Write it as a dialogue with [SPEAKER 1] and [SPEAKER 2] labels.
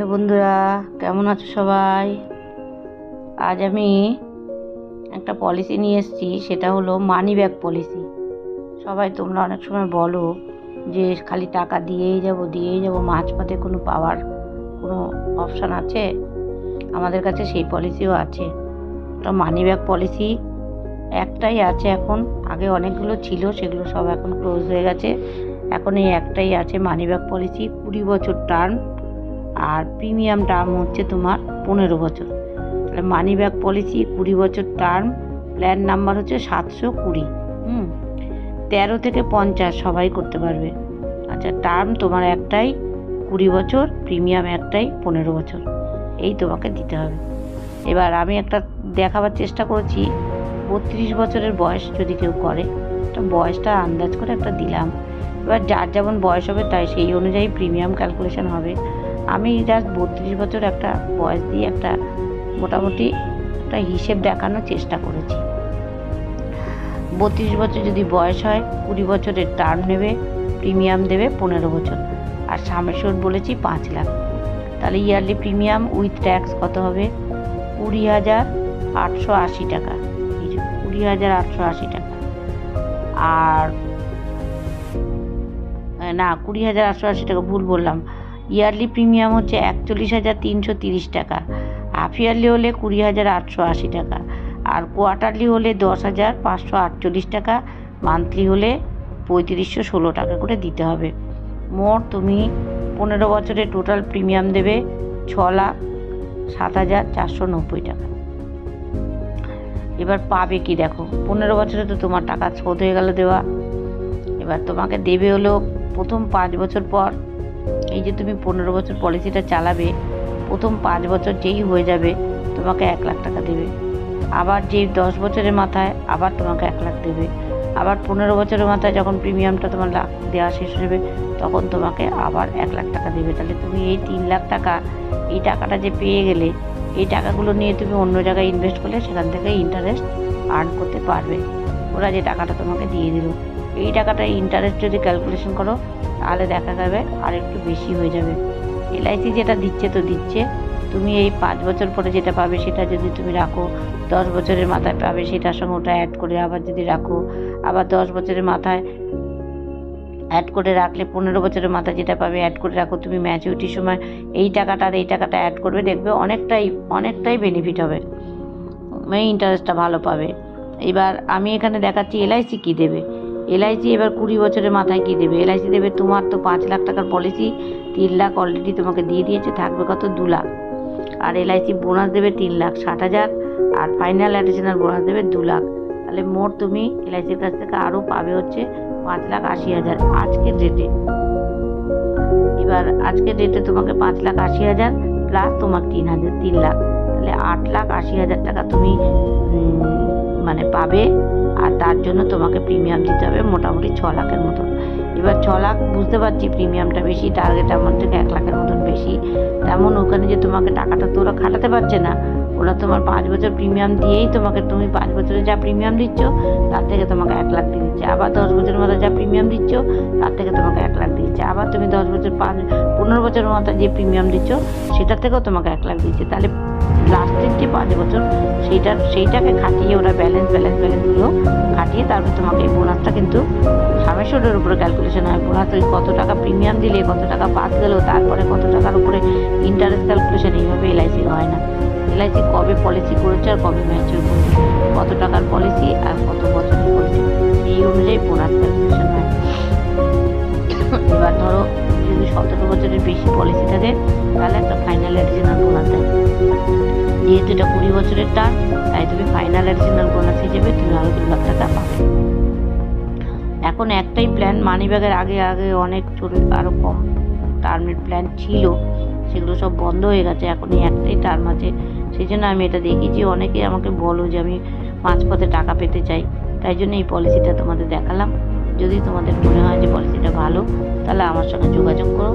[SPEAKER 1] বন্ধুরা, কেমন আছো সবাই? আজ আমি একটা পলিসি নিয়ে এসেছি, সেটা হলো মানি ব্যাক পলিসি। সবাই তোমরা অনেক সময় বলো যে খালি টাকা দিয়েই যাব, মাঝপথে কোনো পাওয়ার কোনো অপশান আছে? আমাদের কাছে সেই পলিসিও আছে। ওটা মানি ব্যাক পলিসি একটাই আছে এখন। আগে অনেকগুলো ছিল, সেগুলো সব এখন ক্লোজ হয়ে গেছে। এখন এই একটাই আছে মানি ব্যাক পলিসি, 20 বছর টার্ম, আর প্রিমিয়াম টার্ম হচ্ছে তোমার 15 বছর। তাহলে মানি ব্যাক পলিসি 20 বছর টার্ম, প্ল্যান নাম্বার হচ্ছে 720। 13 থেকে 50 সবাই করতে পারবে। আচ্ছা, টার্ম তোমার একটাই 20 বছর, প্রিমিয়াম একটাই 15 বছর, এই তোমাকে দিতে হবে। এবার আমি একটা দেখাবার চেষ্টা করেছি, 32 বছরের বয়স যদি কেউ করে, একটা বয়সটা আন্দাজ করে একটা দিলাম। এবার যার যেমন বয়স হবে তাই সেই অনুযায়ী প্রিমিয়াম ক্যালকুলেশন হবে। আমি জাস্ট 32 বছর একটা বয়স দিয়ে একটা মোটামুটি একটা হিসেব দেখানোর চেষ্টা করেছি। 32 বছর যদি বয়স হয়, 20 বছরের টার্ম নেবে, প্রিমিয়াম দেবে 15 বছর, আর সামেশন বলেছি 5 লাখ। তাহলে ইয়ারলি প্রিমিয়াম উইথ ট্যাক্স কত হবে? 20,880 টাকা। 20,880 টাকা। আর না, 20,880 টাকা ভুল বললাম। ইয়ারলি প্রিমিয়াম হচ্ছে 41,330 টাকা। হাফ ইয়ারলি হলে 20,880 টাকা, আর কোয়ার্টারলি হলে 10,548 টাকা, মান্থলি হলে 3516 টাকা করে দিতে হবে। মোট তুমি 15 বছরে টোটাল প্রিমিয়াম দেবে 6,07,490 টাকা। এবার পাবে কি দেখো, 15 বছরে তো তোমার টাকা শোধ হয়ে গেল দেওয়া। এবার তোমাকে দেবে হলো প্রথম 5 বছর পর। এই যে তুমি 15 বছর পলিসিটা চালাবে, প্রথম 5 বছর যেই হয়ে যাবে তোমাকে 1 লাখ টাকা দেবে। আবার যেই 10 বছরের মাথায় আবার তোমাকে 1 লাখ দেবে। আবার 15 বছরের মাথায় যখন প্রিমিয়ামটা তোমার লাখ দেওয়া শেষ হয়ে যাবে, তখন তোমাকে আবার 1 লাখ টাকা দেবে। তাহলে তুমি এই 3 লাখ টাকা, এই টাকাটা যে পেয়ে গেলে, এই টাকাগুলো নিয়ে তুমি অন্য জায়গায় ইনভেস্ট করলে সেখান থেকে ইন্টারেস্ট আর্ন করতে পারবে। ওরা যে টাকাটা তোমাকে দিয়ে দিল, এই টাকাটা ইন্টারেস্ট যদি ক্যালকুলেশন করো তাহলে দেখা যাবে আর একটু বেশি হয়ে যাবে। এলআইসি যেটা দিচ্ছে তো দিচ্ছে, তুমি এই 5 বছর পরে যেটা পাবে সেটা যদি তুমি রাখো, 10 বছরের মাথায় পাবে সেটার সঙ্গে ওটা অ্যাড করে আবার যদি রাখো, আবার 10 বছরের মাথায় অ্যাড করে রাখলে 15 বছরের মাথায় যেটা পাবে অ্যাড করে রাখো, তুমি ম্যাচুরিটির সময় এই টাকাটা আর এই টাকাটা অ্যাড করবে, দেখবে অনেকটাই বেনিফিট হবে, ইন্টারেস্টটা ভালো পাবে। এবার আমি এখানে দেখাচ্ছি এলআইসি কী দেবে। এলআইসি এবার 20 বছরের মাথায় কী দেবে? এলআইসি দেবে তোমার তো 5 লাখ টাকার পলিসি, 3 লাখ অলরেডি তোমাকে দিয়ে দিয়েছে, থাকবে কত? 2 লাখ। আর এলআইসি বোনাস দেবে 3,60,000, আর ফাইনাল অ্যাডিশনাল বোনাস দেবে 2 লাখ। তাহলে মোট তুমি এলআইসির কাছ থেকে আরও পাবে হচ্ছে 5,80,000 আজকের ডেটে। এবার আজকের ডেটে তোমাকে 5,80,000 প্লাস তোমার 3 লাখ, তাহলে 8,80,000 টাকা তুমি মানে পাবে। আর তার জন্য তোমাকে প্রিমিয়াম দিতে হবে মোটামুটি 6 লাখের মতন। এবার 6 লাখ বুঝতে পারছি প্রিমিয়ামটা বেশি, টার্গেট আমার থেকে 1 লাখের মতন বেশি। তেমন ওখানে যে তোমাকে টাকাটা তো ওরা খাটাতে পারছে না, ওরা তোমার 5 বছর প্রিমিয়াম দিয়েই তুমি 5 বছরে যা প্রিমিয়াম দিচ্ছ তার থেকে তোমাকে 1 লাখ দিয়ে দিচ্ছে। আবার 10 বছরের মাথায় যা প্রিমিয়াম দিচ্ছ তার থেকে তোমাকে 1 লাখ দিচ্ছে। আবার তুমি 10 বছর 15 বছরের মাথায় যে প্রিমিয়াম দিচ্ছ সেটার থেকেও তোমাকে 1 লাখ দিচ্ছে। তাহলে লাস্টের যে 5 বছর সেইটাকে খাটিয়ে ওরা ব্যালেন্সগুলো খাটিয়ে তারপর তোমাকে এই বোনাসটা কিন্তু সামেশনের উপরে ক্যালকুলেশন হয়। বোনাস ওই কত টাকা প্রিমিয়াম দিলে কত টাকা বাদ গেল, তারপরে কত টাকার উপরে ইন্টারেস্ট ক্যালকুলেশন, এইভাবে এলআইসি হয় না। এলআইসি কবে পলিসি করেছে আর কবে ম্যাচিউর করেছে, কত টাকার পলিসি আর কত বছরের পলিসি, এই অনুযায়ী বোনাস ক্যালকুলেশন হয়। এবার ধরো যদি 17 বছরের বেশি পলিসি থাকে তাহলে একটা ফাইনাল অ্যাডিশনাল বোনাস দেয়। যেহেতু এটা 20 বছরের টার্ম, তাই তুমি ফাইনাল অ্যাডিশনাল বোনাস হিসেবে তুমি আরও 2 লাখ টাকা পাবে। এখন একটাই প্ল্যান, মানি ব্যাগের আগে অনেক আরও কম টার্মের প্ল্যান ছিল, সেগুলো সব বন্ধ হয়ে গেছে। এখন এই একটাই টার্ম আছে, সেই জন্য আমি এটা দেখিয়েছি। অনেকে আমাকে বলো যে আমি মাঝপথে টাকা পেতে চাই, তাই জন্য এই পলিসিটা তোমাদের দেখালাম। যদি তোমাদের মনে হয় যে পলিসিটা ভালো, তাহলে আমার সঙ্গে যোগাযোগ করো।